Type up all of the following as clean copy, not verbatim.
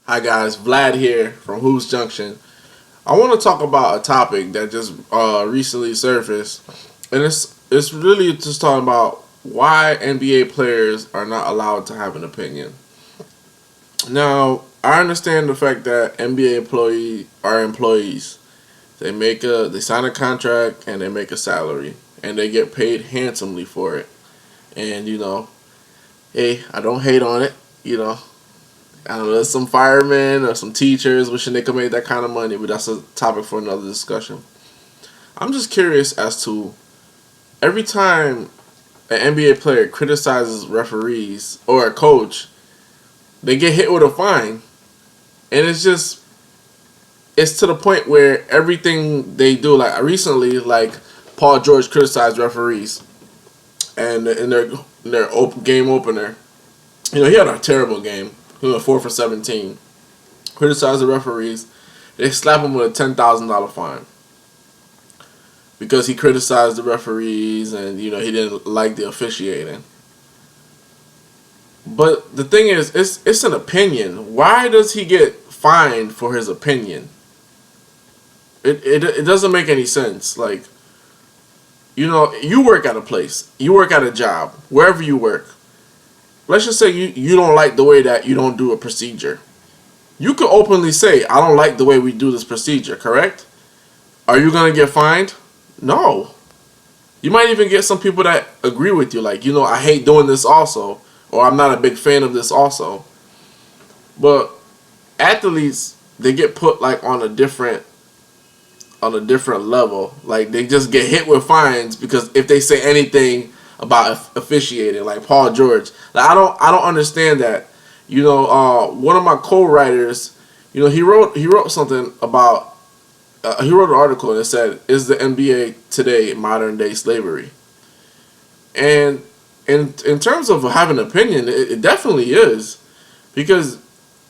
Hi guys, Vlad here from Hoops Junction. I want to talk about a topic that just recently surfaced, and it's really just talking about why NBA players are not allowed to have an opinion. Now, I understand the fact that NBA employees are employees. They sign a contract and they make a salary and they get paid handsomely for it. And hey, I don't hate on it. I don't know, there's some firemen or some teachers wishing they could make that kind of money, but that's a topic for another discussion. I'm just curious as to every time an NBA player criticizes referees or a coach, they get hit with a fine. And it's to the point where everything they do, like recently, like Paul George criticized referees and in their game opener, he had a terrible game. He went 4 for 17. Criticized the referees. They slap him with a $10,000 fine because he criticized the referees and he didn't like the officiating. But the thing is, it's an opinion. Why does he get fined for his opinion? It doesn't make any sense. Like, you work at a place, you work at a job, wherever you work. Let's just say you don't like the way that you don't do a procedure. You could openly say, I don't like the way we do this procedure, correct? Are you going to get fined? No. You might even get some people that agree with you, like, I hate doing this also, or I'm not a big fan of this also. But athletes, they get put like on a different level. Like, they just get hit with fines because if they say anything about officiating, like Paul George. Like, I don't understand that. One of my co-writers, he wrote something about. He wrote an article and it said, "Is the NBA today modern day slavery?" And in terms of having an opinion, it definitely is, because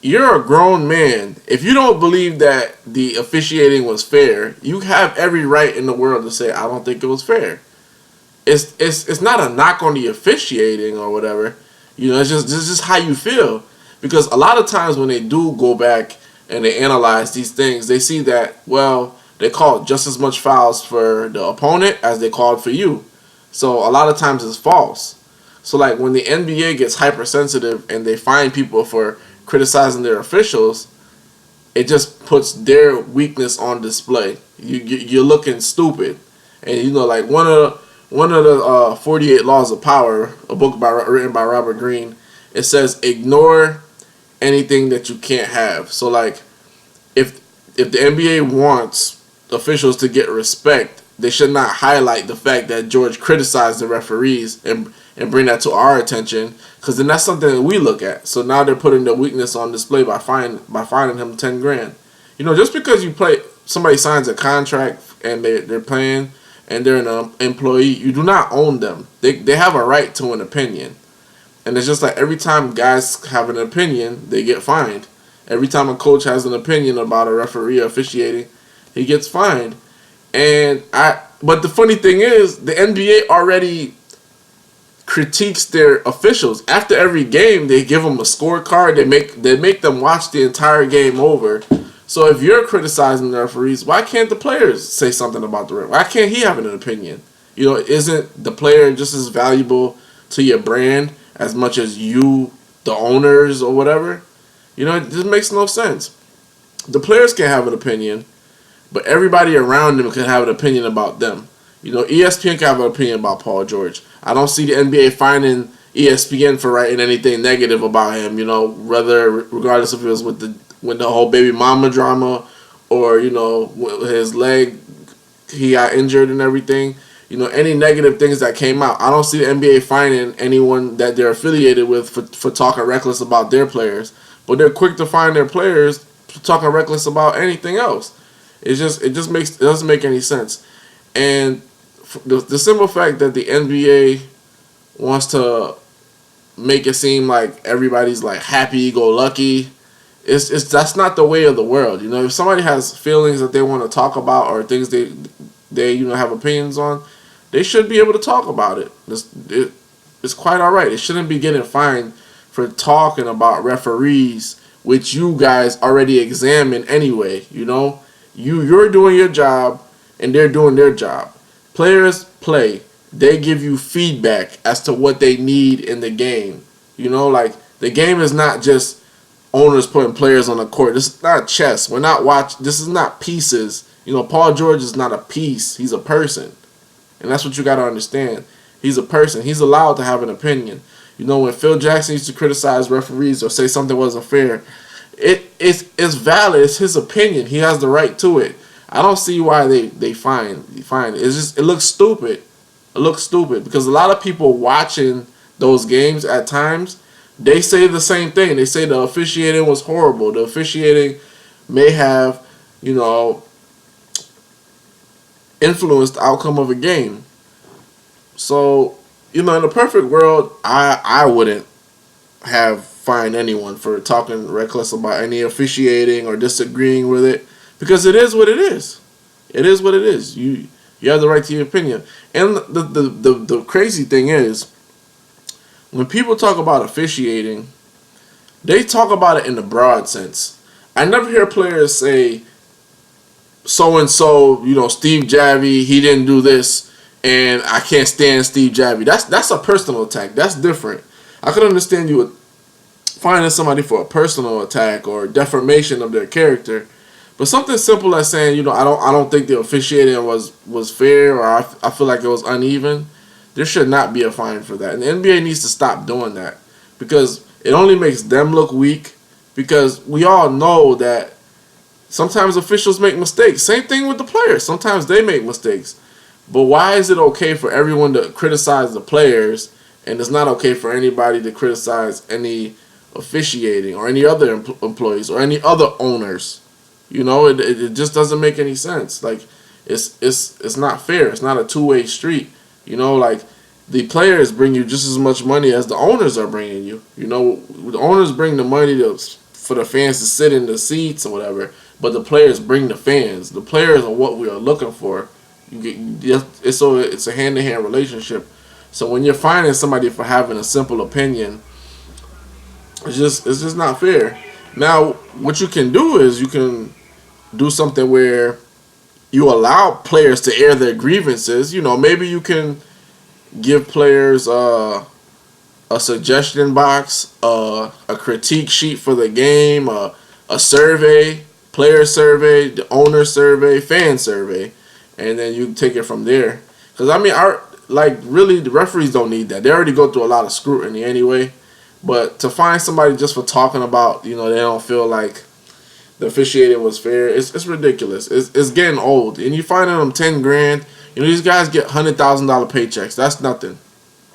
you're a grown man. If you don't believe that the officiating was fair, you have every right in the world to say, "I don't think it was fair." It's not a knock on the officiating or whatever. It's just how you feel. Because a lot of times when they do go back and they analyze these things, they see that, well, they called just as much fouls for the opponent as they called for you. So a lot of times it's false. So like when the NBA gets hypersensitive and they fine people for criticizing their officials, it just puts their weakness on display. You're looking stupid. And like one of the 48 Laws of Power, a book written by Robert Greene, it says ignore anything that you can't have. So like, if the NBA wants officials to get respect, they should not highlight the fact that George criticized the referees and bring that to our attention, because then that's something that we look at. So now they're putting their weakness on display by fining him 10 grand. Just because somebody signs a contract and they're playing and they're an employee, you do not own them. They have a right to an opinion. And it's just like every time guys have an opinion, they get fined. Every time a coach has an opinion about a referee officiating, he gets fined. But the funny thing is, the NBA already critiques their officials. After every game, they give them a scorecard. They make them watch the entire game over. So if you're criticizing the referees, why can't the players say something about the referee? Why can't he have an opinion? Isn't the player just as valuable to your brand as much as you, the owners, or whatever? It just makes no sense. The players can have an opinion, but everybody around them can have an opinion about them. ESPN can have an opinion about Paul George. I don't see the NBA finding ESPN for writing anything negative about him. Regardless if it was with the whole baby mama drama, or his leg, he got injured and everything. Any negative things that came out, I don't see the NBA finding anyone that they're affiliated with for talking reckless about their players. But they're quick to find their players talking reckless about anything else. It doesn't make any sense. And the simple fact that the NBA wants to make it seem like everybody's like happy-go-lucky, that's not the way of the world. If somebody has feelings that they want to talk about, or things they have opinions on, they should be able to talk about it. It's quite all right. It shouldn't be getting fined for talking about referees which you guys already examine anyway. You know, you're doing your job and they're doing their job. Players play. They give you feedback as to what they need in the game. You know, like the game is not just owners putting players on the court. This is not chess. We're not watching. This is not pieces. You know, Paul George is not a piece. He's a person. And that's what you got to understand. He's a person. He's allowed to have an opinion. You know, when Phil Jackson used to criticize referees or say something wasn't fair, it's valid. It's his opinion. He has the right to it. I don't see why they fine. It's just, it looks stupid. It looks stupid because a lot of people watching those games at times, they say the same thing. They say the officiating was horrible. The officiating may have, you know, influenced the outcome of a game. So, you know, in a perfect world, I wouldn't have fined anyone for talking reckless about any officiating or disagreeing with it because it is what it is. It is what it is. You have the right to your opinion. And the crazy thing is, when people talk about officiating, they talk about it in the broad sense. I never hear players say, so-and-so, you know, Steve Javie, he didn't do this, and I can't stand Steve Javie. That's a personal attack. That's different. I could understand you finding somebody for a personal attack or defamation of their character, but something simple as saying, you know, I don't think the officiating was fair, or I feel like it was uneven. There should not be a fine for that. And the NBA needs to stop doing that because it only makes them look weak, because we all know that sometimes officials make mistakes. Same thing with the players. Sometimes they make mistakes. But why is it okay for everyone to criticize the players and it's not okay for anybody to criticize any officiating or any other employees or any other owners? You know, it just doesn't make any sense. Like, it's not fair. It's not a two-way street. You know, like, the players bring you just as much money as the owners are bringing you. You know, the owners bring the money for the fans to sit in the seats or whatever, but the players bring the fans. The players are what we are looking for. It's a hand-to-hand relationship. So when you're fining somebody for having a simple opinion, it's just not fair. Now, what you can do is you can do something where you allow players to air their grievances. You know, maybe you can give players a suggestion box, a critique sheet for the game, a survey, player survey, the owner survey, fan survey, and then you take it from there. Because, I mean, really, the referees don't need that. They already go through a lot of scrutiny anyway. But to find somebody just for talking about, you know, they don't feel like the officiating was fair, it's ridiculous. It's getting old. And you finding them $10,000. You know, these guys get $100,000 paychecks. That's nothing.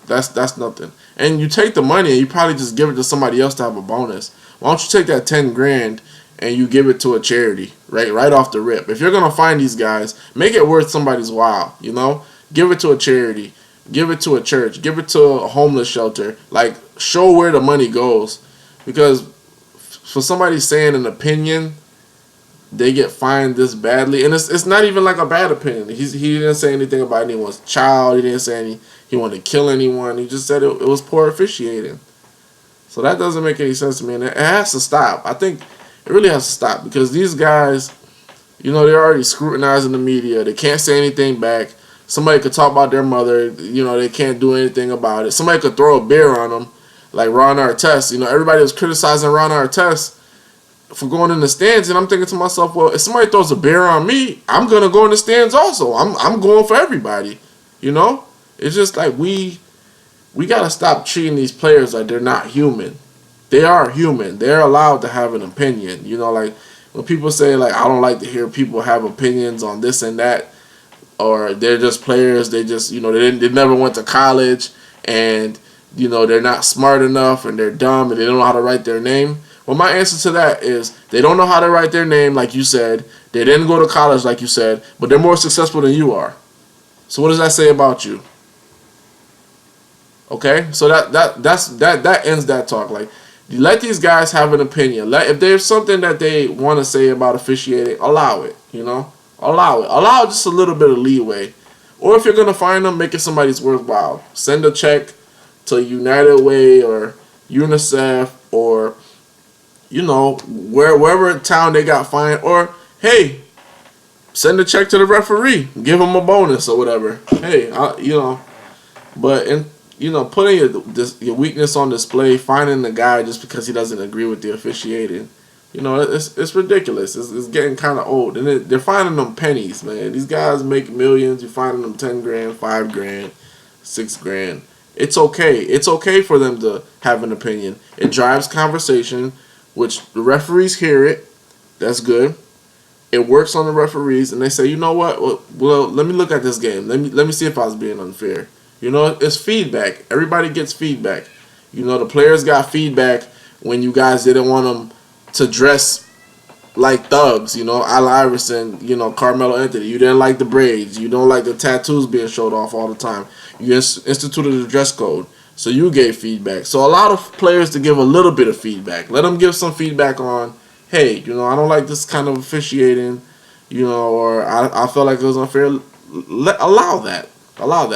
That's nothing. And you take the money and you probably just give it to somebody else to have a bonus. Why don't you take that $10,000 and you give it to a charity, right off the rip? If you're gonna find these guys, make it worth somebody's while. You know, give it to a charity, give it to a church, give it to a homeless shelter. Like, show where the money goes, because for somebody saying an opinion, they get fined this badly, and it's not even like a bad opinion. He didn't say anything about anyone's child. He didn't say he wanted to kill anyone. He just said it was poor officiating. So that doesn't make any sense to me, and it has to stop. I think it really has to stop, because these guys, you know, they're already scrutinizing the media. They can't say anything back. Somebody could talk about their mother. You know, they can't do anything about it. Somebody could throw a beer on them, like Ron Artest. You know, everybody was criticizing Ron Artest for going in the stands, and I'm thinking to myself, well, if somebody throws a beer on me, I'm gonna go in the stands also. I'm going for everybody. You know, it's just like we gotta stop treating these players like they're not human. They are human. They're allowed to have an opinion. You know, like when people say, like, I don't like to hear people have opinions on this and that, or they're just players. They just, you know, they never went to college, and, you know, they're not smart enough, and they're dumb, and they don't know how to write their name. Well, my answer to that is they don't know how to write their name, like you said. They didn't go to college, like you said, but they're more successful than you are. So what does that say about you? Okay, so that ends that talk. Like, you let these guys have an opinion. If there's something that they want to say about officiating, allow it. You know, allow it. Allow just a little bit of leeway. Or if you're gonna find them, make it somebody's worthwhile. Send a check to United Way or UNICEF or you know, wherever town they got fined, or hey, send a check to the referee, give him a bonus or whatever. Hey, you know, but in putting your weakness on display, finding the guy just because he doesn't agree with the officiating, you know, it's ridiculous. It's getting kind of old, and they're finding them pennies, man. These guys make millions. You're finding them 10 grand, 5 grand, 6 grand. It's okay. It's okay for them to have an opinion. It drives conversation, which the referees hear it. That's good. It works on the referees, and they say, you know what? Well, let me look at this game. Let me see if I was being unfair. You know, it's feedback. Everybody gets feedback. You know, the players got feedback when you guys didn't want them to dress like thugs. You know, Al Iverson, you know, Carmelo Anthony. You didn't like the braids. You don't like the tattoos being showed off all the time. You instituted a dress code, so you gave feedback. So a lot of players to give a little bit of feedback. Let them give some feedback on, hey, you know, I don't like this kind of officiating, you know, or I felt like it was unfair. Allow that.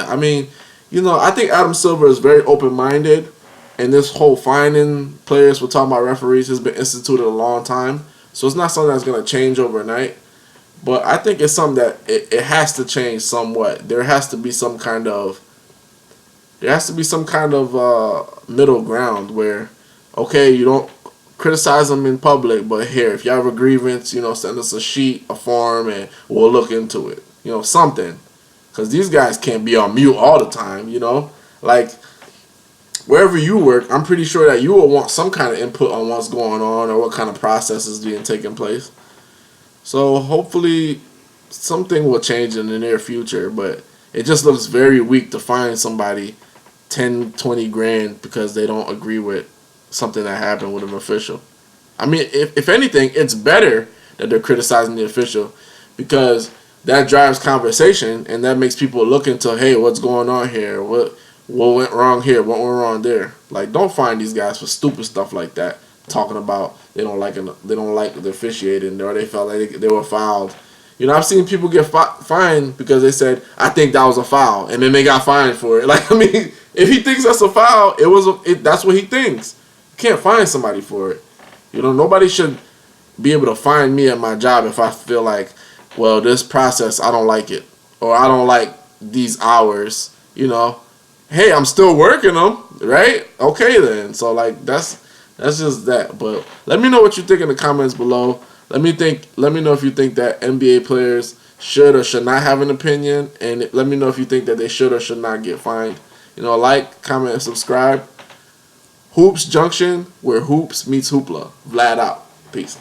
I mean, you know, I think Adam Silver is very open-minded, and this whole finding players, we're talking about referees, has been instituted a long time. So it's not something that's going to change overnight. But I think it's something that it has to change somewhat. There has to be some kind of middle ground where, okay, you don't criticize them in public, but here, if you have a grievance, you know, send us a sheet, a form, and we'll look into it. You know, something. Because these guys can't be on mute all the time, you know? Like, wherever you work, I'm pretty sure that you will want some kind of input on what's going on or what kind of process is being taken place. So hopefully something will change in the near future, but it just looks very weak to find somebody 10, 20 grand because they don't agree with something that happened with an official. I mean, if anything, it's better that they're criticizing the official because that drives conversation and that makes people look into, hey, what's going on here? What went wrong here? What went wrong there? Like, don't find these guys for stupid stuff like that. Talking about they don't like the officiating or they felt like they were fouled. You know, I've seen people get fined because they said, I think that was a foul, and then they got fined for it. Like, I mean, if he thinks that's a foul, that's what he thinks. You can't fine somebody for it. You know, nobody should be able to fine me at my job if I feel like, well, this process, I don't like it. Or I don't like these hours, you know. Hey, I'm still working them, right? Okay, then. So, like, that's just that. But let me know what you think in the comments below. Let me know if you think that NBA players should or should not have an opinion. And let me know if you think that they should or should not get fined. You know, like, comment, and subscribe. Hoops Junction, where hoops meets hoopla. Vlad out. Peace.